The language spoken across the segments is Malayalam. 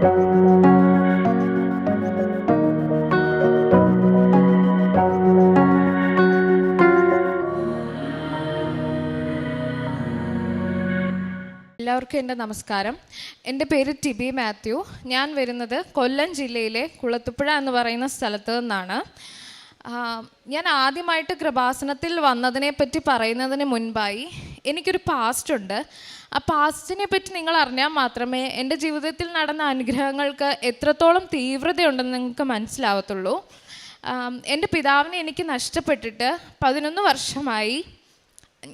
എല്ലാവർക്കും എൻ്റെ നമസ്കാരം. എൻ്റെ പേര് ടിബി മാത്യു. ഞാൻ വരുന്നത് കൊല്ലം ജില്ലയിലെ കുളത്തുപുഴ എന്ന് പറയുന്ന സ്ഥലത്ത് നിന്നാണ്. ഞാൻ ആദ്യമായിട്ട് കൃപാസനത്തിൽ വന്നതിനെ പറ്റി പറയുന്നതിന് മുൻപായി എനിക്കൊരു പാസ്റ്റ് ഉണ്ട്. ആ പാസ്റ്റിനെ പറ്റി നിങ്ങൾ അറിഞ്ഞാൽ മാത്രമേ എൻ്റെ ജീവിതത്തിൽ നടന്ന അനുഗ്രഹങ്ങൾക്ക് എത്രത്തോളം തീവ്രതയുണ്ടെന്ന് നിങ്ങൾക്ക് മനസ്സിലാവത്തുള്ളൂ. എൻ്റെ പിതാവിനെ എനിക്ക് നഷ്ടപ്പെട്ടിട്ട് 11 വർഷമായി.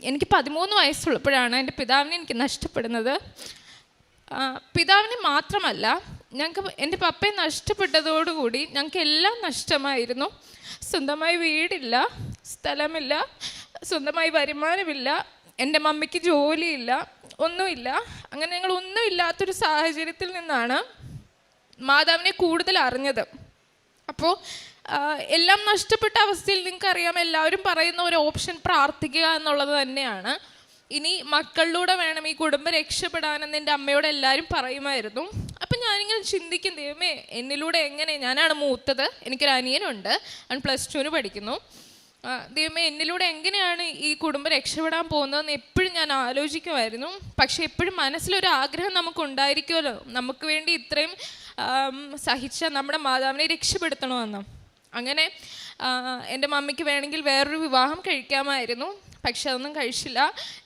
എനിക്ക് 13 വയസ്സുള്ളപ്പോഴാണ് എൻ്റെ പിതാവിനെ എനിക്ക് നഷ്ടപ്പെടുന്നത്. പിതാവിനെ മാത്രമല്ല, ഞങ്ങൾക്ക് എൻ്റെ പപ്പയെ നഷ്ടപ്പെട്ടതോടുകൂടി ഞങ്ങൾക്ക് എല്ലാം നഷ്ടമായിരുന്നു. സ്വന്തമായി വീടില്ല, സ്ഥലമില്ല, സ്വന്തമായി വരുമാനമില്ല, എൻ്റെ മമ്മിക്ക് ജോലിയില്ല, ഒന്നുമില്ല. അങ്ങനെ ഞങ്ങൾ ഒന്നുമില്ലാത്തൊരു സാഹചര്യത്തിൽ നിന്നാണ് മാതാവിനെ കൂടുതൽ അറിഞ്ഞത്. അപ്പോൾ എല്ലാം നഷ്ടപ്പെട്ട അവസ്ഥയിൽ നിങ്ങൾക്കറിയാം, എല്ലാവരും പറയുന്ന ഒരു ഓപ്ഷൻ പ്രാർത്ഥിക്കുക എന്നുള്ളത് തന്നെയാണ്. ഇനി മക്കളിലൂടെ വേണം ഈ കുടുംബം രക്ഷപ്പെടാനെന്ന് എൻ്റെ അമ്മയോട് എല്ലാവരും പറയുമായിരുന്നു. അപ്പം ഞാനിങ്ങനെ ചിന്തിക്കും, ദൈവമേ എന്നിലൂടെ എങ്ങനെ, ഞാനാണ് മൂത്തത്, എനിക്കൊരു അനിയനുണ്ട്, അവൻ +2 പഠിക്കുന്നു. ദൈവമേ എന്നിലൂടെ എങ്ങനെയാണ് ഈ കുടുംബം രക്ഷപ്പെടാൻ പോകുന്നതെന്ന് എപ്പോഴും ഞാൻ ആലോചിക്കുമായിരുന്നു. പക്ഷേ എപ്പോഴും മനസ്സിലൊരു ആഗ്രഹം നമുക്കുണ്ടായിരിക്കുമല്ലോ, നമുക്ക് വേണ്ടി ഇത്രയും സഹിച്ച നമ്മുടെ മാതാവിനെ രക്ഷപ്പെടുത്തണമെന്ന്. അങ്ങനെ എൻ്റെ മമ്മിക്ക് വേണമെങ്കിൽ വേറൊരു വിവാഹം കഴിക്കാമായിരുന്നു, പക്ഷെ അതൊന്നും കഴിച്ചില്ല.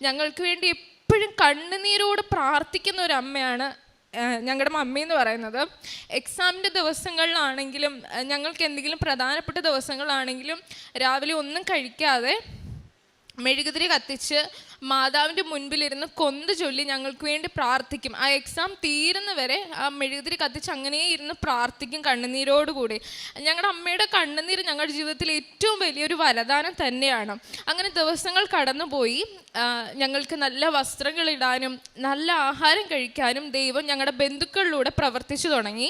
ഞങ്ങൾക്ക് വേണ്ടി എപ്പോഴും കണ്ണുനീരോട് പ്രാർത്ഥിക്കുന്ന ഒരു അമ്മയാണ് ഞങ്ങളുടെ മമ്മി എന്ന് പറയുന്നത്. എക്സാമിൻ്റെ ദിവസങ്ങളിലാണെങ്കിലും ഞങ്ങൾക്ക് എന്തെങ്കിലും പ്രധാനപ്പെട്ട ദിവസങ്ങളാണെങ്കിലും രാവിലെ ഒന്നും കഴിക്കാതെ മെഴുകുതിരി കത്തിച്ച് മാതാവിൻ്റെ മുൻപിലിരുന്ന് കൊന്ത് ചൊല്ലി ഞങ്ങൾക്ക് വേണ്ടി പ്രാർത്ഥിക്കും. ആ എക്സാം തീരുന്നവരെ ആ മെഴുകുതിരി കത്തിച്ച് അങ്ങനെ ഇരുന്ന് പ്രാർത്ഥിക്കും കണ്ണുനീരോടുകൂടി. ഞങ്ങളുടെ അമ്മയുടെ കണ്ണുനീര് ഞങ്ങളുടെ ജീവിതത്തിൽ ഏറ്റവും വലിയൊരു വരദാനം തന്നെയാണ്. അങ്ങനെ ദിവസങ്ങൾ കടന്നുപോയി. ഞങ്ങൾക്ക് നല്ല വസ്ത്രങ്ങൾ ഇടാനും നല്ല ആഹാരം കഴിക്കാനും ദൈവം ഞങ്ങളുടെ ബന്ധുക്കളിലൂടെ പ്രവർത്തിച്ചു തുടങ്ങി.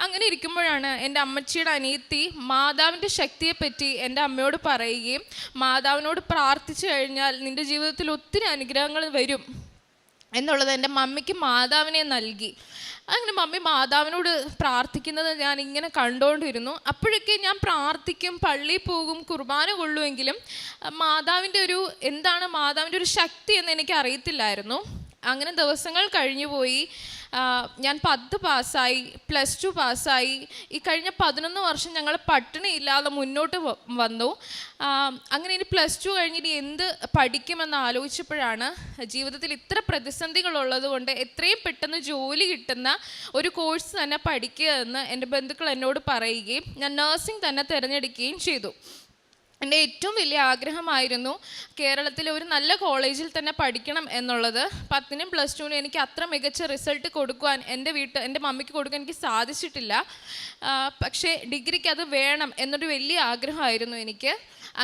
അങ്ങനെ ഇരിക്കുമ്പോഴാണ് എൻ്റെ അമ്മച്ചിയുടെ അനിയത്തി മാതാവിൻ്റെ ശക്തിയെപ്പറ്റി എൻ്റെ അമ്മയോട് പറയുകയും, മാതാവിനോട് പ്രാർത്ഥിച്ചു കഴിഞ്ഞാൽ നിൻ്റെ ജീവിതത്തിൽ ഒത്തിരി അനുഗ്രഹങ്ങൾ വരും എന്നുള്ളത് എൻ്റെ മമ്മിക്ക് മാതാവിനെ നൽകി. അങ്ങനെ മമ്മി മാതാവിനോട് പ്രാർത്ഥിക്കുന്നത് ഞാൻ ഇങ്ങനെ കണ്ടുകൊണ്ടിരുന്നു. അപ്പോഴൊക്കെ ഞാൻ പ്രാർത്ഥിക്കും, പള്ളിയിൽ പോകും, കുർബാന കൊള്ളുമെങ്കിലും മാതാവിൻ്റെ ഒരു ശക്തി എന്ന് എനിക്ക് അറിയത്തില്ലായിരുന്നു. അങ്ങനെ ദിവസങ്ങൾ കഴിഞ്ഞു പോയി. ഞാൻ 10 പാസ്സായി, +2 പാസ്സായി. ഈ കഴിഞ്ഞ 11 വർഷം ഞങ്ങൾ പട്ടിണി ഇല്ലാതെ മുന്നോട്ട് വന്നു. അങ്ങനെ ഇനി +2 കഴിഞ്ഞിട്ട് എന്ത് പഠിക്കുമെന്ന് ആലോചിച്ചപ്പോഴാണ് ജീവിതത്തിൽ ഇത്ര പ്രതിസന്ധികളുള്ളത് കൊണ്ട് എത്രയും പെട്ടെന്ന് ജോലി കിട്ടുന്ന ഒരു കോഴ്സ് തന്നെ പഠിക്കുക എന്ന് എൻ്റെ ബന്ധുക്കൾ എന്നോട് പറയുകയും ഞാൻ നഴ്സിംഗ് തന്നെ തിരഞ്ഞെടുക്കുകയും ചെയ്തു. എൻ്റെ ഏറ്റവും വലിയ ആഗ്രഹമായിരുന്നു കേരളത്തിലെ ഒരു നല്ല കോളേജിൽ തന്നെ പഠിക്കണം എന്നുള്ളത്. 10നും +2നും എനിക്ക് അത്ര മികച്ച റിസൾട്ട് കൊടുക്കുവാൻ എൻ്റെ മമ്മിക്ക് കൊടുക്കാൻ എനിക്ക് സാധിച്ചിട്ടില്ല. പക്ഷേ ഡിഗ്രിക്ക് അത് വേണം എന്നൊരു വലിയ ആഗ്രഹമായിരുന്നു എനിക്ക്.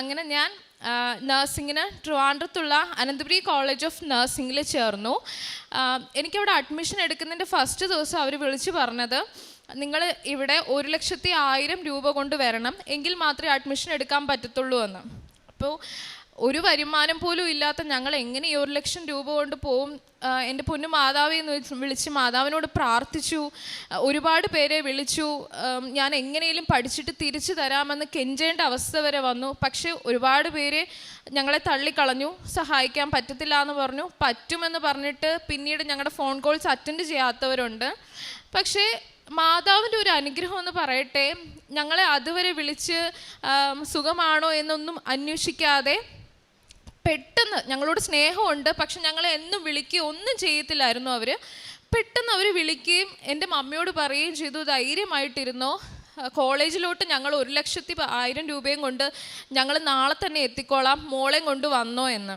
അങ്ങനെ ഞാൻ നഴ്സിങ്ങിന് ട്രിവാൻഡ്രത്തുള്ള അനന്തപുരി കോളേജ് ഓഫ് നഴ്സിംഗിൽ ചേർന്നു. എനിക്കവിടെ അഡ്മിഷൻ എടുക്കുന്നതിൻ്റെ ഫസ്റ്റ് ദിവസം അവർ വിളിച്ചു പറഞ്ഞത്, നിങ്ങൾ ഇവിടെ 1,01,000 രൂപ കൊണ്ട് വരണം, എങ്കിൽ മാത്രമേ അഡ്മിഷൻ എടുക്കാൻ പറ്റത്തുള്ളൂ എന്ന്. അപ്പോൾ ഒരു വരുമാനം പോലും ഇല്ലാത്ത ഞങ്ങൾ എങ്ങനെ ഈ 1,00,000 രൂപ കൊണ്ട് പോവും? എൻ്റെ പൊന്നു മാതാവെ എന്ന് വിളിച്ച് മാതാവിനോട് പ്രാർത്ഥിച്ചു. ഒരുപാട് പേരെ വിളിച്ചു. ഞാൻ എങ്ങനെയും പഠിച്ചിട്ട് തിരിച്ചു തരാമെന്ന് കെഞ്ചേണ്ട അവസ്ഥ വരെ വന്നു. പക്ഷേ ഒരുപാട് പേര് ഞങ്ങളെ തള്ളിക്കളഞ്ഞു, സഹായിക്കാൻ പറ്റത്തില്ല എന്ന് പറഞ്ഞു. പറ്റുമെന്ന് പറഞ്ഞിട്ട് പിന്നീട് ഞങ്ങളുടെ ഫോൺ കോൾസ് അറ്റൻഡ് ചെയ്യാത്തവരുണ്ട്. പക്ഷേ മാതാവിൻ്റെ ഒരു അനുഗ്രഹം എന്ന് പറയട്ടെ, ഞങ്ങളെ അതുവരെ വിളിച്ച് സുഖമാണോ എന്നൊന്നും അന്വേഷിക്കാതെ പെട്ടെന്ന്, ഞങ്ങളോട് സ്നേഹമുണ്ട് പക്ഷെ ഞങ്ങളെ എന്നും വിളിക്കുകയോ ഒന്നും ചെയ്യത്തില്ലായിരുന്നു അവർ. പെട്ടെന്ന് അവർ വിളിക്കുകയും എൻ്റെ മമ്മിയോട് പറയുകയും ചെയ്തു, ധൈര്യമായിട്ടിരുന്നോ, കോളേജിലോട്ട് ഞങ്ങൾ 1,01,000 രൂപയും കൊണ്ട് ഞങ്ങൾ നാളെ തന്നെ എത്തിക്കോളാം, മോളെയും കൊണ്ട് വന്നോ എന്ന്.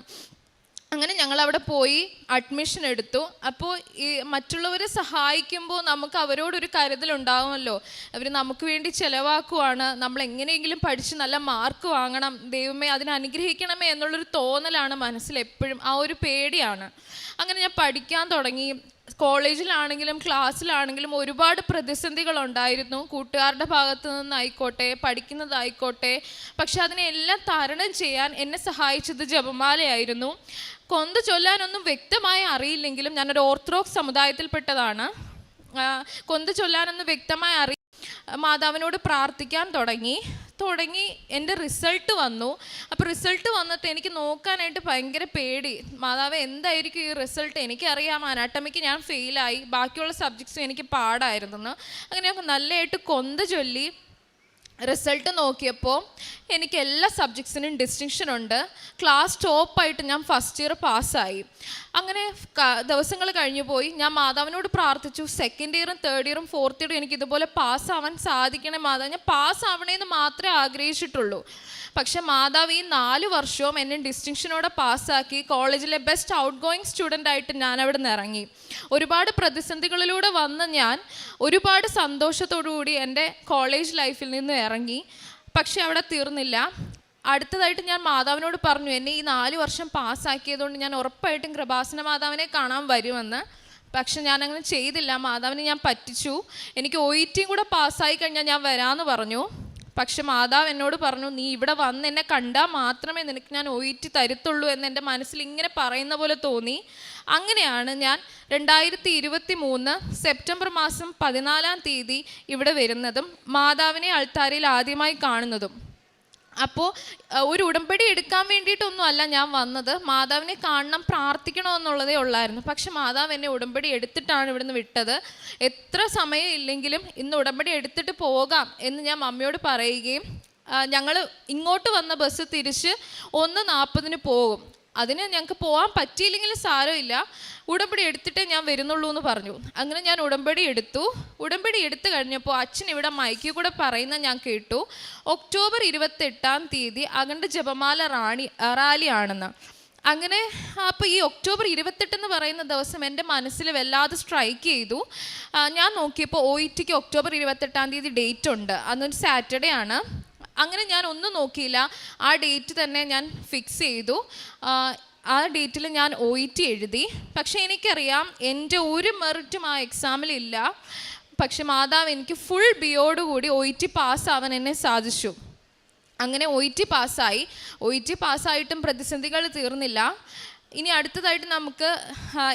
അങ്ങനെ ഞങ്ങളവിടെ പോയി അഡ്മിഷൻ എടുത്തു. അപ്പോൾ ഈ മറ്റുള്ളവരെ സഹായിക്കുമ്പോൾ നമുക്ക് അവരോടൊരു കരുതലുണ്ടാകുമല്ലോ. അവർ നമുക്ക് വേണ്ടി ചിലവാക്കുവാണ്, നമ്മൾ എങ്ങനെയെങ്കിലും പഠിച്ച് നല്ല മാർക്ക് വാങ്ങണം, ദൈവമേ അതിനെ അനുഗ്രഹിക്കണമേ എന്നുള്ളൊരു തോന്നലാണ് മനസ്സിലെപ്പോഴും, ആ ഒരു പേടിയാണ്. അങ്ങനെ ഞാൻ പഠിക്കാൻ തുടങ്ങി. കോളേജിലാണെങ്കിലും ക്ലാസ്സിലാണെങ്കിലും ഒരുപാട് പ്രതിസന്ധികളുണ്ടായിരുന്നു, കൂട്ടുകാരുടെ ഭാഗത്തു നിന്നായിക്കോട്ടെ പഠിക്കുന്നതായിക്കോട്ടെ. പക്ഷെ അതിനെല്ലാം തരണം ചെയ്യാൻ എന്നെ സഹായിച്ചത് ജപമാലയായിരുന്നു. കൊന്ത് ചൊല്ലാനൊന്നും വ്യക്തമായി അറിയില്ലെങ്കിലും ഞാനൊരു ഓർത്തഡോക്സ് സമുദായത്തിൽപ്പെട്ടതാണ്. കൊന്ത ചൊല്ലാനെന്ന് വ്യക്തമായി മാതാവിനോട് പ്രാർത്ഥിക്കാൻ തുടങ്ങി എൻ്റെ റിസൾട്ട് വന്നു. അപ്പോൾ റിസൾട്ട് വന്നിട്ട് എനിക്ക് നോക്കാനായിട്ട് ഭയങ്കര പേടി. മാതാവ് എന്തായിരിക്കും ഈ റിസൾട്ട്? എനിക്കറിയാം അനാട്ടമിക്ക് ഞാൻ ഫെയിലായി, ബാക്കിയുള്ള സബ്ജക്ട്സും എനിക്ക് പാടായിരുന്നെന്ന്. അങ്ങനെ ഞാൻ നല്ലതായിട്ട് കൊന്ത ചൊല്ലി റിസൾട്ട് നോക്കിയപ്പോൾ എനിക്ക് എല്ലാ സബ്ജക്ട്സിനും ഡിസ്റ്റിങ്ഷൻ ഉണ്ട്. ക്ലാസ് ടോപ്പായിട്ട് ഞാൻ ഫസ്റ്റ് ഇയർ പാസ്സായി. അങ്ങനെ ദിവസങ്ങൾ കഴിഞ്ഞു പോയി. ഞാൻ മാതാവിനോട് പ്രാർത്ഥിച്ചു, സെക്കൻഡ് ഇയറും തേർഡ് ഇയറും ഫോർത്ത് ഇയറും എനിക്ക് ഇതുപോലെ പാസ്സാവാൻ സാധിക്കണേ മാതാവ്, ഞാൻ പാസ്സാവണേന്ന് മാത്രമേ ആഗ്രഹിച്ചിട്ടുള്ളൂ. പക്ഷെ മാതാവ് ഈ 4 വർഷവും എന്നെ ഡിസ്റ്റിങ്ഷനോടെ പാസ്സാക്കി കോളേജിലെ ബെസ്റ്റ് ഔട്ട് ഗോയിങ് സ്റ്റുഡൻ്റ് ആയിട്ട് ഞാൻ അവിടെ നിന്ന് ഇറങ്ങി. ഒരുപാട് പ്രതിസന്ധികളിലൂടെ വന്ന് ഞാൻ ഒരുപാട് സന്തോഷത്തോടു കൂടി എൻ്റെ കോളേജ് ലൈഫിൽ നിന്ന് ഇറങ്ങി. പക്ഷെ അവിടെ തീർന്നില്ല. അടുത്തതായിട്ട് ഞാൻ മാതാവിനോട് പറഞ്ഞു, എന്നെ ഈ 4 വർഷം പാസ്സാക്കിയതുകൊണ്ട് ഞാൻ ഉറപ്പായിട്ടും കൃപാസന മാതാവിനെ കാണാൻ വരുമെന്ന്. പക്ഷെ ഞാനങ്ങനെ ചെയ്തില്ല. മാതാവിനെ ഞാൻ പറ്റിച്ചു. എനിക്ക് OET കൂടെ പാസ്സായി കഴിഞ്ഞാൽ ഞാൻ വരാമെന്ന് പറഞ്ഞു. പക്ഷെ മാതാവ് എന്നോട് പറഞ്ഞു, നീ ഇവിടെ വന്ന് എന്നെ കണ്ടാൽ മാത്രമേ നിനക്ക് ഞാൻ OET തരുത്തുള്ളൂ എന്ന് എൻ്റെ മനസ്സിൽ ഇങ്ങനെ പറയുന്ന പോലെ തോന്നി. അങ്ങനെയാണ് ഞാൻ 2023 സെപ്റ്റംബർ മാസം 14-ാം തീയതി ഇവിടെ വരുന്നതും മാതാവിനെ അൾത്താരയിൽ ആദ്യമായി കാണുന്നതും. അപ്പോൾ ഒരു ഉടമ്പടി എടുക്കാൻ വേണ്ടിയിട്ടൊന്നും അല്ല ഞാൻ വന്നത്, മാതാവിനെ കാണണം, പ്രാർത്ഥിക്കണമെന്നുള്ളതേ ഉള്ളായിരുന്നു. പക്ഷെ മാതാവ് എന്നെ ഉടമ്പടി എടുത്തിട്ടാണ് ഇവിടുന്ന് വിട്ടത്. എത്ര സമയം ഇല്ലെങ്കിലും ഇന്ന് ഉടമ്പടി എടുത്തിട്ട് പോകാം എന്ന് ഞാൻ മമ്മിയോട് പറയുകയും ഞങ്ങൾ ഇങ്ങോട്ട് വന്ന ബസ് തിരിച്ച് 1:40 പോകും. അതിന് ഞങ്ങൾക്ക് പോകാൻ പറ്റിയില്ലെങ്കിലും സാരമില്ല, ഉടമ്പടി എടുത്തിട്ടേ ഞാൻ വരുന്നുള്ളൂ എന്ന് പറഞ്ഞു. അങ്ങനെ ഞാൻ ഉടമ്പടി എടുത്തു. ഉടമ്പടി എടുത്തു കഴിഞ്ഞപ്പോൾ അച്ഛൻ ഇവിടെ മൈക്കിൽ കൂടെ പറയുന്ന ഞാൻ കേട്ടു, ഒക്ടോബർ 28-ാം തീയതി അഖണ്ഡ ജപമാല റാലിയാണെന്ന്. അങ്ങനെ അപ്പോൾ ഈ ഒക്ടോബർ 28 എന്ന് പറയുന്ന ദിവസം എൻ്റെ മനസ്സിൽ വല്ലാതെ സ്ട്രൈക്ക് ചെയ്തു. ഞാൻ നോക്കിയപ്പോൾ OETക്ക് ഒക്ടോബർ 28-ാം തീയതി ഡേറ്റ് ഉണ്ട്, അന്നൊരു സാറ്റർഡേ ആണ്. അങ്ങനെ ഞാൻ ഒന്നും നോക്കിയില്ല, ആ ഡേറ്റ് തന്നെ ഞാൻ ഫിക്സ് ചെയ്തു. ആ ഡേറ്റിൽ ഞാൻ OET എഴുതി. പക്ഷേ എനിക്കറിയാം എൻ്റെ ഒരു മെറിറ്റും ആ എക്സാമിലില്ല. പക്ഷെ മാതാവ് എനിക്ക് ഫുൾ ബിയോടുകൂടി OET പാസ്സാവാൻ എന്നെ സാധിച്ചു. അങ്ങനെ OET പാസ്സായി. OET പാസ്സായിട്ടും പ്രതിസന്ധികൾ തീർന്നില്ല. ഇനി അടുത്തതായിട്ട് നമുക്ക്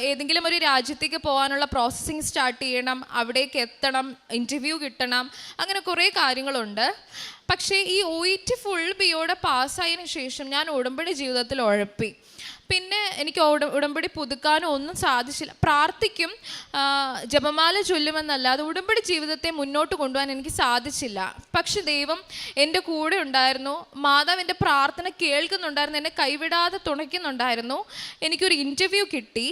ഏതെങ്കിലും ഒരു രാജ്യത്തേക്ക് പോകാനുള്ള പ്രോസസ്സിങ് സ്റ്റാർട്ട് ചെയ്യണം, അവിടേക്ക് എത്തണം, ഇൻ്റർവ്യൂ കിട്ടണം, അങ്ങനെ കുറേ കാര്യങ്ങളുണ്ട്. പക്ഷേ ഈ OET ഫുൾ ബിയോടെ പാസ്സായതിനു ശേഷം ഞാൻ ഉടമ്പടി ജീവിതത്തിൽ ഉഴപ്പി. പിന്നെ എനിക്ക് ഉടമ്പടി പുതുക്കാനോ ഒന്നും സാധിച്ചില്ല. പ്രാർത്ഥിക്കും, ജപമാല ചൊല്ലുമെന്നല്ലാതെ ഉടമ്പടി ജീവിതത്തെ മുന്നോട്ട് കൊണ്ടുപോകാൻ എനിക്ക് സാധിച്ചില്ല. പക്ഷെ ദൈവം എൻ്റെ കൂടെ ഉണ്ടായിരുന്നു. മാതാവ് എൻ്റെ പ്രാർത്ഥന കേൾക്കുന്നുണ്ടായിരുന്നു, എന്നെ കൈവിടാതെ തുണയ്ക്കുന്നുണ്ടായിരുന്നു. എനിക്കൊരു ഇൻ്റർവ്യൂ കിട്ടി.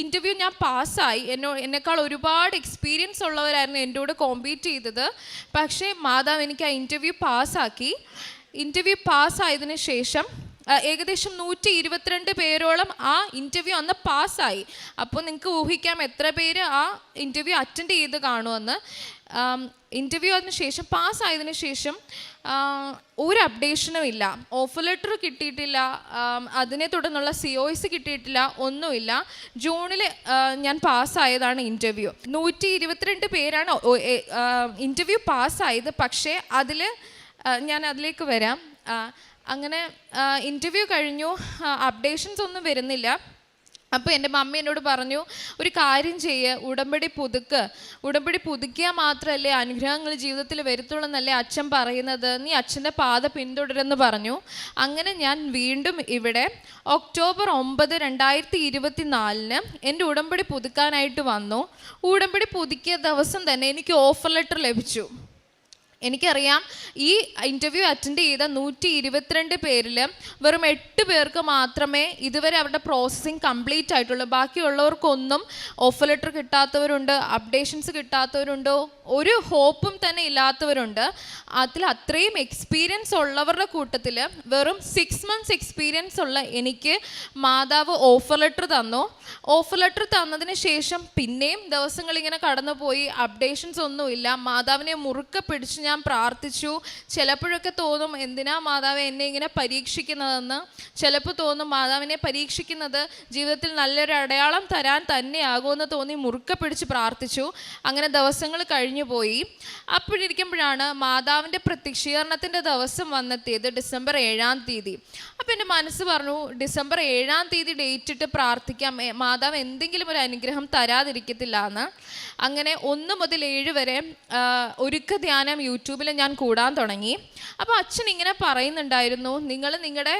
ഇൻ്റർവ്യൂ ഞാൻ പാസ്സായി. എന്നെക്കാൾ ഒരുപാട് എക്സ്പീരിയൻസ് ഉള്ളവരായിരുന്നു എൻ്റെ കൂടെ കോമ്പീറ്റ് ചെയ്തത്. പക്ഷേ മാതാവ് എനിക്ക് ആ ഇൻ്റർവ്യൂ പാസ്സാക്കി. ഇൻ്റർവ്യൂ പാസ്സായതിനു ശേഷം ഏകദേശം 122 പേരോളം ആ ഇൻ്റർവ്യൂ അന്ന് പാസ്സായി. അപ്പോൾ നിങ്ങൾക്ക് ഊഹിക്കാം എത്ര പേര് ആ ഇൻ്റർവ്യൂ അറ്റൻഡ് ചെയ്ത് കാണുമെന്ന്. ഇൻ്റർവ്യൂ അതിന് ശേഷം പാസ്സായതിനു ശേഷം ഒരു അപ്ഡേഷനും ഇല്ല, ഓഫർ ലെറ്റർ കിട്ടിയിട്ടില്ല, അതിനെ തുടർന്നുള്ള COS കിട്ടിയിട്ടില്ല, ഒന്നുമില്ല. ജൂണിൽ ഞാൻ പാസ്സായതാണ് ഇൻ്റർവ്യൂ. 122 പേരാണ് ഇൻ്റർവ്യൂ പാസ്സായത്. പക്ഷേ ഞാൻ അതിലേക്ക് വരാം. അങ്ങനെ ഇൻ്റർവ്യൂ കഴിഞ്ഞു, അപ്ഡേഷൻസ് ഒന്നും വരുന്നില്ല. അപ്പോൾ എൻ്റെ മമ്മി എന്നോട് പറഞ്ഞു, ഒരു കാര്യം ചെയ്യുക, ഉടമ്പടി പുതുക്കിയാൽ മാത്രമല്ലേ അനുഗ്രഹങ്ങൾ ജീവിതത്തിൽ വരുത്തുള്ളൂ എന്നല്ലേ അച്ഛൻ പറയുന്നത്, നീ അച്ഛൻ്റെ പാത പിന്തുടരുമെന്ന് പറഞ്ഞു. അങ്ങനെ ഞാൻ വീണ്ടും ഇവിടെ ഒക്ടോബർ 9, 2024 എൻ്റെ ഉടമ്പടി പുതുക്കാനായിട്ട് വന്നു. ഉടമ്പടി പുതുക്കിയ ദിവസം തന്നെ എനിക്ക് ഓഫർ ലെറ്റർ ലഭിച്ചു. എനിക്കറിയാം ഈ ഇൻ്റർവ്യൂ അറ്റൻഡ് ചെയ്ത 122 പേരിൽ വെറും 8 പേർക്ക് മാത്രമേ ഇതുവരെ അവരുടെ പ്രോസസ്സിങ് കംപ്ലീറ്റ് ആയിട്ടുള്ളൂ. ബാക്കിയുള്ളവർക്കൊന്നും ഓഫർ ലെറ്റർ കിട്ടാത്തവരുണ്ട്, അപ്ഡേഷൻസ് കിട്ടാത്തവരുണ്ട്, ഒരു ഹോപ്പും തന്നെ ഇല്ലാത്തവരുണ്ട്. അതിൽ അത്രയും എക്സ്പീരിയൻസ് ഉള്ളവരുടെ കൂട്ടത്തിൽ വെറും 6 months എക്സ്പീരിയൻസ് ഉള്ള എനിക്ക് മാതാവ് ഓഫർ ലെറ്റർ തന്നു. ഓഫർ ലെറ്റർ തന്നതിന് ശേഷം പിന്നെയും ദിവസങ്ങളിങ്ങനെ കടന്നുപോയി, അപ്ഡേഷൻസ് ഒന്നുമില്ല. മാതാവിനെ മുറുക്കെ പിടിച്ച് ഞാൻ പ്രാർത്ഥിച്ചു. ചിലപ്പോഴൊക്കെ തോന്നും എന്തിനാ മാതാവ് എന്നെ ഇങ്ങനെ പരീക്ഷിക്കുന്നതെന്ന്. ചിലപ്പോൾ തോന്നും മാതാവിനെ പരീക്ഷിക്കുന്നത് ജീവിതത്തിൽ നല്ലൊരു അടയാളം തരാൻ തന്നെയാകുമെന്ന് തോന്നി മുറുക്കെ പിടിച്ച് പ്രാർത്ഥിച്ചു. അങ്ങനെ ദിവസങ്ങൾ കഴിഞ്ഞു പോയി. അപ്പോഴിരിക്കുമ്പോഴാണ് മാതാവിൻ്റെ പ്രത്യക്ഷീകരണത്തിൻ്റെ ദിവസം വന്നെത്തിയത്, ഡിസംബർ 7-ാം തീയതി. അപ്പം എൻ്റെ മനസ്സ് പറഞ്ഞു ഡിസംബർ 7-ാം തീയതി ഡേറ്റ് ഇട്ട് പ്രാർത്ഥിക്കാം, മാതാവ് എന്തെങ്കിലും ഒരു അനുഗ്രഹം തരാതിരിക്കത്തില്ല എന്ന്. അങ്ങനെ 1 മുതൽ 7 വരെ ഒരുക്ക ധ്യാനം യൂട്യൂബിൽ ഞാൻ കൂടാൻ തുടങ്ങി. അപ്പോൾ അച്ഛൻ ഇങ്ങനെ പറയുന്നുണ്ടായിരുന്നു, നിങ്ങൾ നിങ്ങളുടെ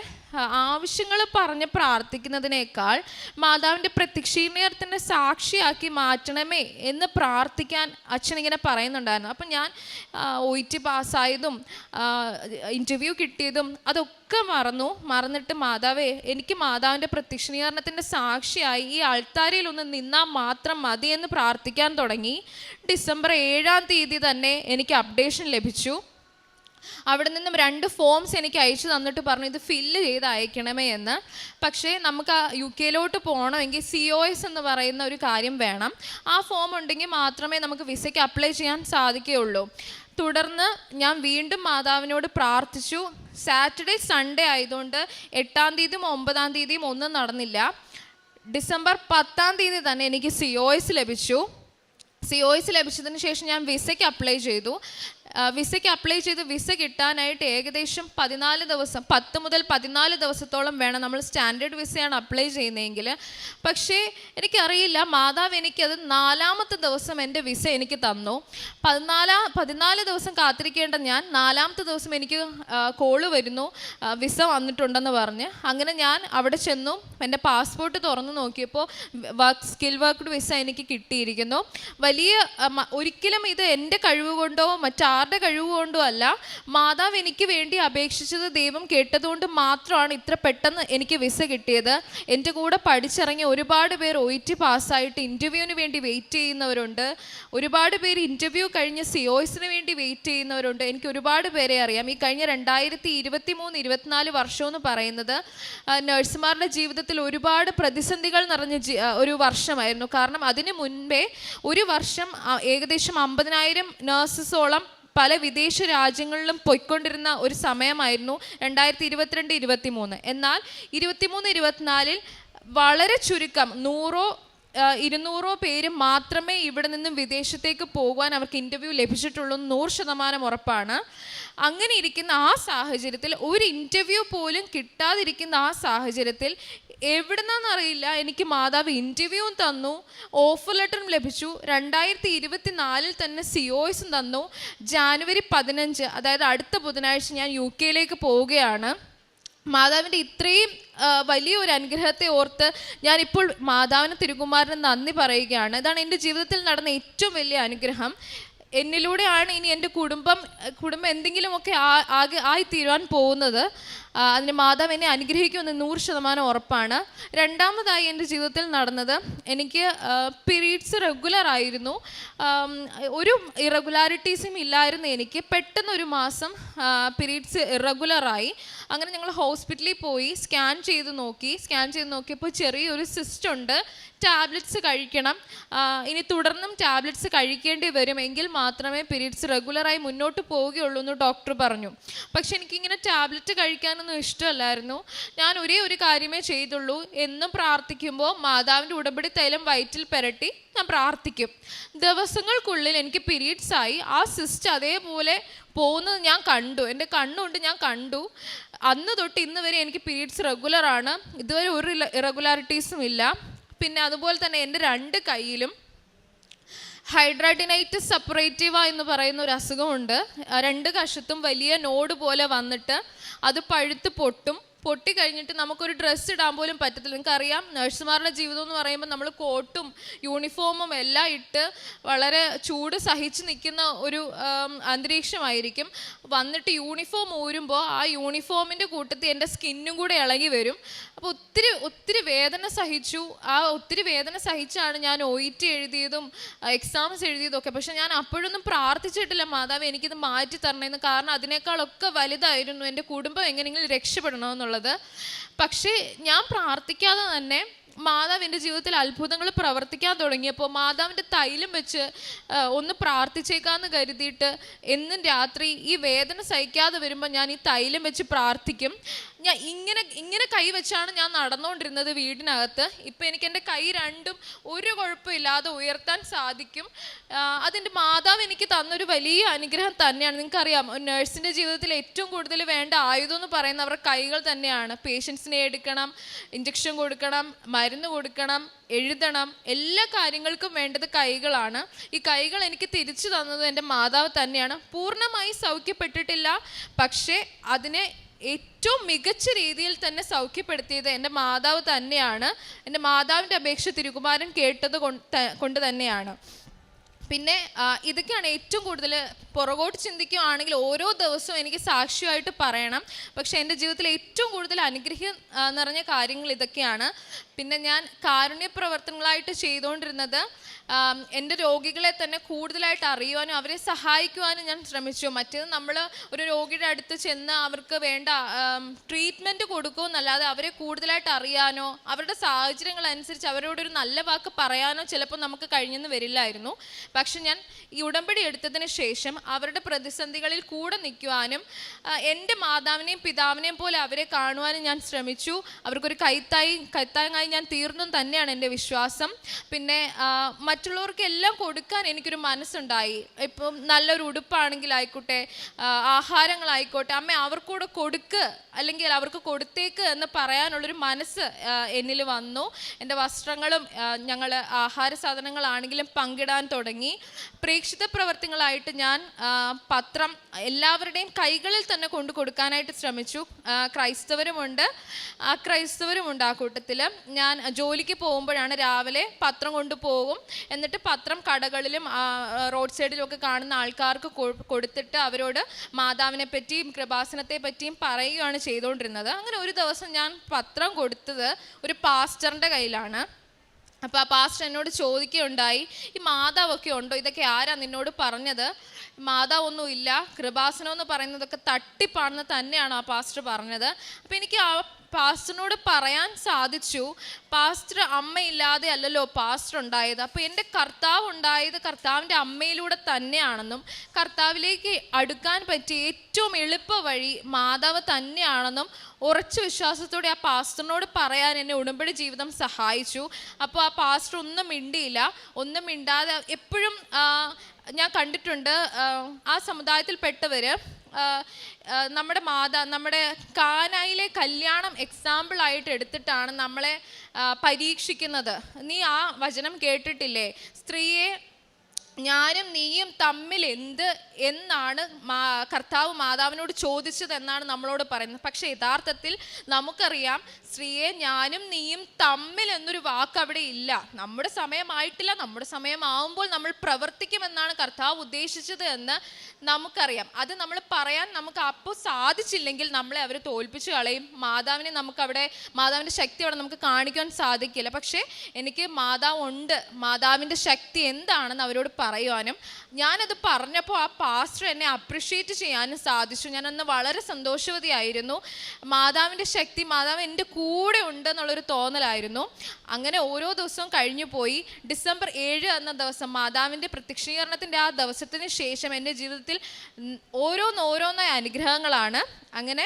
ആവശ്യങ്ങൾ പറഞ്ഞ് പ്രാർത്ഥിക്കുന്നതിനേക്കാൾ മാതാവിൻ്റെ പ്രത്യക്ഷീകരണത്തിൻ്റെ സാക്ഷിയാക്കി മാറ്റണമേ എന്ന് പ്രാർത്ഥിക്കാൻ അച്ഛൻ ഇങ്ങനെ പറയുന്നുണ്ടായിരുന്നു. അപ്പം ഞാൻ OET പാസ്സായതും ഇൻ്റർവ്യൂ കിട്ടിയതും അതൊക്കെ മറന്നിട്ട് മാതാവേ, എനിക്ക് മാതാവിൻ്റെ പ്രത്യക്ഷീകരണത്തിൻ്റെ സാക്ഷിയായി ഈ അൾത്താരയിൽ ഒന്ന് നിന്നാൽ മാത്രം മതിയെന്ന് പ്രാർത്ഥിക്കാൻ തുടങ്ങി. ഡിസംബർ 7-ാം തീയതി തന്നെ എനിക്ക് അപ്ഡേഷൻ ലഭിച്ചു. അവിടെ നിന്നും 2 ഫോംസ് എനിക്ക് അയച്ചു തന്നിട്ട് പറഞ്ഞു ഇത് ഫില്ല് ചെയ്ത് അയക്കണമേ എന്ന്. പക്ഷേ നമുക്ക് UK പോകണമെങ്കിൽ COS എന്ന് പറയുന്ന ഒരു കാര്യം വേണം. ആ ഫോം ഉണ്ടെങ്കിൽ മാത്രമേ നമുക്ക് വിസയ്ക്ക് അപ്ലൈ ചെയ്യാൻ സാധിക്കുകയുള്ളൂ. തുടർന്ന് ഞാൻ വീണ്ടും മാതാവിനോട് പ്രാർത്ഥിച്ചു. സാറ്റർഡേ സൺഡേ ആയതുകൊണ്ട് 8-ാം തീയതിയും 9-ാം തീയതിയും ഒന്നും നടന്നില്ല. ഡിസംബർ 10-ാം തീയതി തന്നെ എനിക്ക് COS ലഭിച്ചു. COS ലഭിച്ചതിന് ശേഷം ഞാൻ വിസയ്ക്ക് അപ്ലൈ ചെയ്തു. വിസ കിട്ടാനായിട്ട് ഏകദേശം 10 മുതൽ 14 ദിവസത്തോളം വേണം. നമ്മൾ സ്റ്റാൻഡേർഡ് വിസയാണ് അപ്ലൈ ചെയ്യുന്നതെങ്കിൽ. പക്ഷേ എനിക്കറിയില്ല, മാതാവ് എനിക്കത് 4-ാമത്തെ ദിവസം എൻ്റെ വിസ എനിക്ക് തന്നു. 14 ദിവസം കാത്തിരിക്കേണ്ട ഞാൻ 4-ാമത്തെ ദിവസം എനിക്ക് കോള് വരുന്നു, വിസ വന്നിട്ടുണ്ടെന്ന് പറഞ്ഞ്. അങ്ങനെ ഞാൻ അവിടെ ചെന്നു. എൻ്റെ പാസ്പോർട്ട് തുറന്നു നോക്കിയപ്പോൾ സ്കിൽ വർക്ക്ഡ് വിസ എനിക്ക് കിട്ടിയിരിക്കുന്നു. ഒരിക്കലും ഇത് എൻ്റെ കഴിവ് കൊണ്ടോ മറ്റാരുടെ കഴിവ് കൊണ്ടോ അല്ല, മാതാവ് എനിക്ക് വേണ്ടി അപേക്ഷിച്ചത് ദൈവം കേട്ടതുകൊണ്ട് മാത്രമാണ് ഇത്ര പെട്ടെന്ന് എനിക്ക് വിസ കിട്ടിയത്. എൻ്റെ കൂടെ പഠിച്ചിറങ്ങിയ ഒരുപാട് പേർ OET പാസ്സായിട്ട് ഇൻ്റർവ്യൂവിന് വേണ്ടി വെയിറ്റ് ചെയ്യുന്നവരുണ്ട്. ഒരുപാട് പേര് ഇൻ്റർവ്യൂ കഴിഞ്ഞ് COSന് വേണ്ടി വെയിറ്റ് ചെയ്യുന്നവരുണ്ട്. എനിക്ക് ഒരുപാട് പേരെ അറിയാം. ഈ കഴിഞ്ഞ 2023-24 വർഷമെന്ന് പറയുന്നത് നഴ്സുമാരുടെ ജീവിതത്തിൽ ഒരുപാട് പ്രതിസന്ധികൾ നിറഞ്ഞ ഒരു വർഷമായിരുന്നു. കാരണം അതിന് മുൻപേ ഒരു വർഷം ഏകദേശം 50,000 നഴ്സസോളം പല വിദേശ രാജ്യങ്ങളിലും പോയിക്കൊണ്ടിരുന്ന ഒരു സമയമായിരുന്നു 2022-23. എന്നാൽ 23-24 വളരെ ചുരുക്കം 100-200 പേര് മാത്രമേ ഇവിടെ നിന്നും വിദേശത്തേക്ക് പോകുവാൻ അവർക്ക് ഇൻ്റർവ്യൂ ലഭിച്ചിട്ടുള്ളൂ. 100% ഉറപ്പാണ്. അങ്ങനെ ഇരിക്കുന്ന ആ സാഹചര്യത്തിൽ, ഒരു ഇൻ്റർവ്യൂ പോലും കിട്ടാതിരിക്കുന്ന ആ സാഹചര്യത്തിൽ എവിടുന്നറിയില്ല എനിക്ക് മാതാവ് ഇൻ്റർവ്യൂവും തന്നു, ഓഫർ ലെറ്ററും ലഭിച്ചു. 2024 തന്നെ COSും തന്നു. ജാനുവരി 15, അതായത് അടുത്ത ബുധനാഴ്ച ഞാൻ UK പോവുകയാണ്. മാതാവിൻ്റെ ഇത്രയും വലിയൊരു അനുഗ്രഹത്തെ ഓർത്ത് ഞാനിപ്പോൾ മാതാവിന് തിരുകുമാരന് നന്ദി പറയുകയാണ്. ഇതാണ് എൻ്റെ ജീവിതത്തിൽ നടന്ന ഏറ്റവും വലിയ അനുഗ്രഹം. എന്നിലൂടെയാണ് ഇനി എൻ്റെ കുടുംബം എന്തെങ്കിലുമൊക്കെ ആയിത്തീരുവാൻ പോകുന്നത്. അതിന് മാതാവ് എന്നെ അനുഗ്രഹിക്കുമെന്ന് 100% ഉറപ്പാണ്. രണ്ടാമതായി എൻ്റെ ജീവിതത്തിൽ നടന്നത്, എനിക്ക് പീരീഡ്സ് റെഗുലർ ആയിരുന്നു. ഒരു ഇറഗുലാരിറ്റീസും ഇല്ലായിരുന്നു എനിക്ക്. പെട്ടെന്ന് ഒരു മാസം പീരീഡ്സ് ഇറഗുലറായി. അങ്ങനെ ഞങ്ങൾ ഹോസ്പിറ്റലിൽ പോയി സ്കാൻ ചെയ്ത് നോക്കിയപ്പോൾ ചെറിയൊരു സിസ്റ്റ് ഉണ്ട്. ടാബ്ലറ്റ്സ് കഴിക്കണം. ഇനി തുടർന്നും ടാബ്ലറ്റ്സ് കഴിക്കേണ്ടി വരും, എങ്കിൽ മാത്രമേ പീരീഡ്സ് റെഗുലറായി മുന്നോട്ട് പോവുകയുള്ളൂ എന്ന് ഡോക്ടർ പറഞ്ഞു. പക്ഷെ എനിക്കിങ്ങനെ ടാബ്ലറ്റ് കഴിക്കാനൊന്നും ഇഷ്ടമല്ലായിരുന്നു. ഞാൻ ഒരേ ഒരു കാര്യമേ ചെയ്തുള്ളൂ. എന്നും പ്രാർത്ഥിക്കുമ്പോൾ മാതാവിൻ്റെ ഉടമ്പടി തൈലം വയറ്റിൽ പുരട്ടി ഞാൻ പ്രാർത്ഥിക്കും. ദിവസങ്ങൾക്കുള്ളിൽ എനിക്ക് പീരീഡ്സ് ആയി. ആ സിസ്റ്റ് അതേപോലെ പോകുന്നത് ഞാൻ കണ്ടു. എൻ്റെ കണ്ണുകൊണ്ട് ഞാൻ കണ്ടു. അന്ന് തൊട്ട് ഇന്ന് വരെ എനിക്ക് പീരീഡ്സ് റെഗുലറാണ്. ഇതുവരെ ഒരു ഇറഗുലാരിറ്റീസും ഇല്ല. പിന്നെ അതുപോലെ തന്നെ എൻ്റെ 2 കൈയിലും ഹൈഡ്രാഡിനൈറ്റിസ് സപ്പറേറ്റീവ എന്ന് പറയുന്ന ഒരു അസുഖമുണ്ട്. 2 കഷത്തും വലിയ നോഡ് പോലെ വന്നിട്ട് അത് പഴുത്ത് പൊട്ടിക്കഴിഞ്ഞിട്ട് നമുക്കൊരു ഡ്രസ്സ് ഇടാൻ പോലും പറ്റത്തില്ല. നിങ്ങൾക്കറിയാം, നഴ്സുമാരുടെ ജീവിതം എന്ന് പറയുമ്പോൾ നമ്മൾ കോട്ടും യൂണിഫോമും എല്ലാം ഇട്ട് വളരെ ചൂട് സഹിച്ച് നിൽക്കുന്ന ഒരു അന്തരീക്ഷമായിരിക്കും. വന്നിട്ട് യൂണിഫോം ഊരുമ്പോൾ ആ യൂണിഫോമിൻ്റെ കൂട്ടത്തിൽ എൻ്റെ സ്കിന്നും കൂടെ ഇളകി വരും. അപ്പോൾ ഒത്തിരി വേദന സഹിച്ചു. ഒത്തിരി വേദന സഹിച്ചാണ് ഞാൻ OET എഴുതിയതും എക്സാംസ് എഴുതിയതും ഒക്കെ. പക്ഷെ ഞാൻ അപ്പോഴൊന്നും പ്രാർത്ഥിച്ചിട്ടില്ല മാതാവ് എനിക്കിത് മാറ്റി തരണമെന്ന്. കാരണം അതിനേക്കാളൊക്കെ വലുതായിരുന്നു എൻ്റെ കുടുംബം എങ്ങനെയെങ്കിലും രക്ഷപ്പെടണമെന്നുള്ളത്. പക്ഷേ ഞാൻ പ്രാർത്ഥിക്കാതെ തന്നെ മാതാവ് എൻ്റെ ജീവിതത്തിൽ അത്ഭുതങ്ങൾ പ്രവർത്തിക്കാൻ തുടങ്ങിയപ്പോൾ മാതാവിൻ്റെ തൈലം വെച്ച് ഒന്ന് പ്രാർത്ഥിച്ചേക്കാന്ന് കരുതിയിട്ട് എന്നും രാത്രി ഈ വേദന സഹിക്കാതെ വരുമ്പോൾ ഞാൻ ഈ തൈലം വെച്ച് പ്രാർത്ഥിക്കും. ഞാൻ ഇങ്ങനെ കൈ വെച്ചാണ് ഞാൻ നടന്നുകൊണ്ടിരുന്നത് വീടിനകത്ത്. ഇപ്പം എനിക്ക് എൻ്റെ കൈ രണ്ടും ഒരു കുഴപ്പമില്ലാതെ ഉയർത്താൻ സാധിക്കും. അതിൻ്റെ മാതാവ് എനിക്ക് തന്നൊരു വലിയ അനുഗ്രഹം തന്നെയാണ്. നിങ്ങൾക്കറിയാം, ഒരു നഴ്സിൻ്റെ ജീവിതത്തിൽ ഏറ്റവും കൂടുതൽ വേണ്ട ആയുധം എന്ന് പറയുന്നത് അവരുടെ കൈകൾ തന്നെയാണ്. പേഷ്യൻസിനെ എടുക്കണം, ഇഞ്ചക്ഷൻ കൊടുക്കണം, മരുന്ന് കൊടുക്കണം, എഴുതണം, എല്ലാ കാര്യങ്ങൾക്കും വേണ്ടത് കൈകളാണ്. ഈ കൈകൾ എനിക്ക് തിരിച്ചു തന്നത് എൻ്റെ മാതാവ് തന്നെയാണ്. പൂർണ്ണമായി സൗഖ്യപ്പെട്ടിട്ടില്ല, പക്ഷേ അതിനെ ഏറ്റവും മികച്ച രീതിയിൽ തന്നെ സൗഖ്യപ്പെടുത്തിയത് എൻ്റെ മാതാവ് തന്നെയാണ്. എൻ്റെ മാതാവിൻ്റെ അപേക്ഷ തിരുകുമാരൻ കേട്ടത് കൊണ്ട് തന്നെയാണ്. പിന്നെ ഇതൊക്കെയാണ് ഏറ്റവും കൂടുതൽ പുറകോട്ട് ചിന്തിക്കുകയാണെങ്കിൽ ഓരോ ദിവസവും എനിക്ക് സാക്ഷിയായിട്ട് പറയണം. പക്ഷേ എൻ്റെ ജീവിതത്തിൽ ഏറ്റവും കൂടുതൽ അനുഗ്രഹം നിറഞ്ഞ കാര്യങ്ങൾ ഇതൊക്കെയാണ്. പിന്നെ ഞാൻ കാരുണ്യ പ്രവർത്തനങ്ങളായിട്ട് ചെയ്തുകൊണ്ടിരുന്നത് എൻ്റെ രോഗികളെ തന്നെ കൂടുതലായിട്ട് അറിയുവാനും അവരെ സഹായിക്കുവാനും ഞാൻ ശ്രമിച്ചു. മറ്റേത് നമ്മൾ ഒരു രോഗിയുടെ അടുത്ത് ചെന്ന് അവർക്ക് വേണ്ട ട്രീറ്റ്മെൻറ്റ് കൊടുക്കുമെന്നല്ലാതെ അവരെ കൂടുതലായിട്ട് അറിയാനോ അവരുടെ സാഹചര്യങ്ങൾ അനുസരിച്ച് അവരോടൊരു നല്ല വാക്ക് പറയാനോ ചിലപ്പോൾ നമുക്ക് കഴിഞ്ഞെന്ന് വരില്ലായിരുന്നു. പക്ഷെ ഞാൻ ഈ ഉടമ്പടി എടുത്തതിന് ശേഷം അവരുടെ പ്രതിസന്ധികളിൽ കൂടെ നിൽക്കുവാനും എൻ്റെ മാതാവിനെയും പിതാവിനെയും പോലെ അവരെ കാണുവാനും ഞാൻ ശ്രമിച്ചു. അവർക്കൊരു കൈത്താങ്ങായി ഞാൻ തീർന്നും തന്നെയാണ് എൻ്റെ വിശ്വാസം. പിന്നെ മറ്റുള്ളവർക്ക് എല്ലാം കൊടുക്കാൻ എനിക്കൊരു മനസ്സുണ്ടായി. ഇപ്പം നല്ലൊരു ഉടുപ്പാണെങ്കിലായിക്കോട്ടെ, ആഹാരങ്ങളായിക്കോട്ടെ, അമ്മ അവർക്കൂടെ കൊടുക്ക് അല്ലെങ്കിൽ അവർക്ക് കൊടുത്തേക്ക് എന്ന് പറയാനുള്ളൊരു മനസ്സ് എന്നിൽ വന്നു. എൻ്റെ വസ്ത്രങ്ങളും ഞങ്ങൾ ആഹാര സാധനങ്ങളാണെങ്കിലും പങ്കിടാൻ തുടങ്ങി. പ്രേക്ഷിത പ്രവർത്തികളായിട്ട് ഞാൻ പത്രം എല്ലാവരുടെയും കൈകളിൽ തന്നെ കൊണ്ടു കൊടുക്കാനായിട്ട് ശ്രമിച്ചു. ക്രൈസ്തവരുമുണ്ട്, അക്രൈസ്തവരുമുണ്ട്. ആ കൂട്ടത്തിൽ ഞാൻ ജോലിക്ക് പോകുമ്പോഴാണ് രാവിലെ പത്രം കൊണ്ടുപോകും. എന്നിട്ട് പത്രം കടകളിലും റോഡ് സൈഡിലും ഒക്കെ കാണുന്ന ആൾക്കാർക്ക് കൊടുത്തിട്ട് അവരോട് മാതാവിനെ പറ്റിയും കൃപാസനത്തെ പറ്റിയും പറയുകയാണ് ചെയ്തുകൊണ്ടിരുന്നത്. അങ്ങനെ ഒരു ദിവസം ഞാൻ പത്രം കൊടുത്തത് ഒരു പാസ്റ്ററിൻ്റെ കയ്യിലാണ്. അപ്പോൾ ആ പാസ്റ്റർ എന്നോട് ചോദിക്കുകയുണ്ടായി, ഈ മാതാവൊക്കെ ഉണ്ടോ, ഇതൊക്കെ ആരാ നിന്നോട് പറഞ്ഞത്? മാതാവൊന്നും ഇല്ല, കൃപാസനം എന്ന് പറയുന്നതൊക്കെ തട്ടിപ്പാണെന്ന് തന്നെയാണ് ആ പാസ്റ്റർ പറഞ്ഞത്. അപ്പോൾ എനിക്ക് ആ പാസ്റ്ററിനോട് പറയാൻ സാധിച്ചു, പാസ്റ്റർ അമ്മയില്ലാതെ അല്ലല്ലോ പാസ്റ്റർ ഉണ്ടായത്. അപ്പോൾ എൻ്റെ കർത്താവ് ഉണ്ടായത് കർത്താവിൻ്റെ അമ്മയിലൂടെ തന്നെയാണെന്നും കർത്താവിലേക്ക് അടുക്കാൻ പറ്റിയ ഏറ്റവും എളുപ്പ വഴി മാതാവ് തന്നെയാണെന്നും ഉറച്ച വിശ്വാസത്തോടെ ആ പാസ്റ്ററിനോട് പറയാൻ എന്നെ ഉടമ്പടി ജീവിതം സഹായിച്ചു. അപ്പോൾ ആ പാസ്റ്റർ ഒന്നും മിണ്ടിയില്ല. ഒന്നും മിണ്ടാതെ എപ്പോഴും ഞാൻ കണ്ടിട്ടുണ്ട് ആ സമുദായത്തിൽപ്പെട്ടവർ നമ്മുടെ കാനായിലെ കല്യാണം എക്സാമ്പിളായിട്ട് എടുത്തിട്ടാണ് നമ്മളെ പരീക്ഷിക്കുന്നത്. നീ ആ വചനം കേട്ടിട്ടില്ലേ? സ്ത്രീയെ ഞാനും നീയും തമ്മിൽ എന്നാണ് കർത്താവ് മാതാവിനോട് ചോദിച്ചത് എന്നാണ് നമ്മളോട് പറയുന്നത്. പക്ഷേ യഥാർത്ഥത്തിൽ നമുക്കറിയാം, സ്ത്രീയെ ഞാനും നീയും തമ്മിൽ എന്നൊരു വാക്ക് അവിടെ ഇല്ല. നമ്മുടെ സമയമായിട്ടില്ല, നമ്മുടെ സമയമാവുമ്പോൾ നമ്മൾ പ്രവർത്തിക്കുമെന്നാണ് കർത്താവ് ഉദ്ദേശിച്ചത് എന്ന് നമുക്കറിയാം. അത് നമ്മൾ പറയാൻ നമുക്ക് അപ്പോൾ സാധിച്ചില്ലെങ്കിൽ നമ്മളെ അവർ തോൽപ്പിച്ചു കളയും. മാതാവിൻ്റെ ശക്തി അവിടെ നമുക്ക് കാണിക്കാൻ സാധിക്കില്ല. പക്ഷേ എനിക്ക് മാതാവ് ഉണ്ട്, മാതാവിൻ്റെ ശക്തി എന്താണെന്ന് അവരോട് പറയുവാനും ഞാനത് പറഞ്ഞപ്പോൾ ആ പാസ്റ്റർ എന്നെ അപ്രിഷ്യേറ്റ് ചെയ്യാനും സാധിച്ചു. ഞാനന്ന് വളരെ സന്തോഷവതിയായിരുന്നു. മാതാവിൻ്റെ ശക്തി, മാതാവ് എൻ്റെ കൂടെ ഉണ്ടെന്നുള്ളൊരു തോന്നലായിരുന്നു. അങ്ങനെ ഓരോ ദിവസവും കഴിഞ്ഞു പോയി. ഡിസംബർ 7 എന്ന ദിവസം മാതാവിൻ്റെ പ്രത്യക്ഷീകരണത്തിൻ്റെ ആ ദിവസത്തിന് ശേഷം എൻ്റെ ജീവിതത്തിൽ ഓരോന്നായ അനുഗ്രഹങ്ങളാണ്. അങ്ങനെ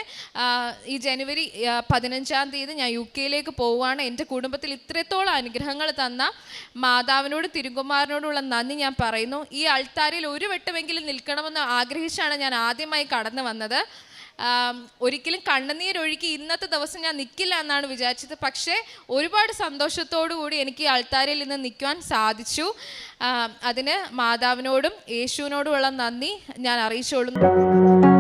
ഈ ജനുവരി 15-ാം തീയതി ഞാൻ UK പോവുകയാണ്. എൻ്റെ കുടുംബത്തിൽ ഇത്രത്തോളം അനുഗ്രഹങ്ങൾ തന്ന മാതാവിനോട് തിരുകുമാരനോടുള്ള നന്ദി ഞാൻ പറയുന്നു. ഈ അൾത്താരയിൽ ഒരു വട്ടമെങ്കിലും നിൽക്കണമെന്ന് ആഗ്രഹിച്ചാണ് ഞാൻ ആദ്യമായി കടന്നു വന്നത്. ഒരിക്കലും കണ്ണുനീരൊഴുക്കി ഇന്നത്തെ ദിവസം ഞാൻ നിൽക്കില്ല എന്നാണ് വിചാരിച്ചത്. പക്ഷേ ഒരുപാട് സന്തോഷത്തോടു കൂടി എനിക്ക് ഈ അൾത്താരയിൽ നിന്ന് നിൽക്കുവാൻ സാധിച്ചു. അതിന് മാതാവിനോടും യേശുവിനോടുമുള്ള നന്ദി ഞാൻ അറിയിച്ചുകൊള്ളുന്നു.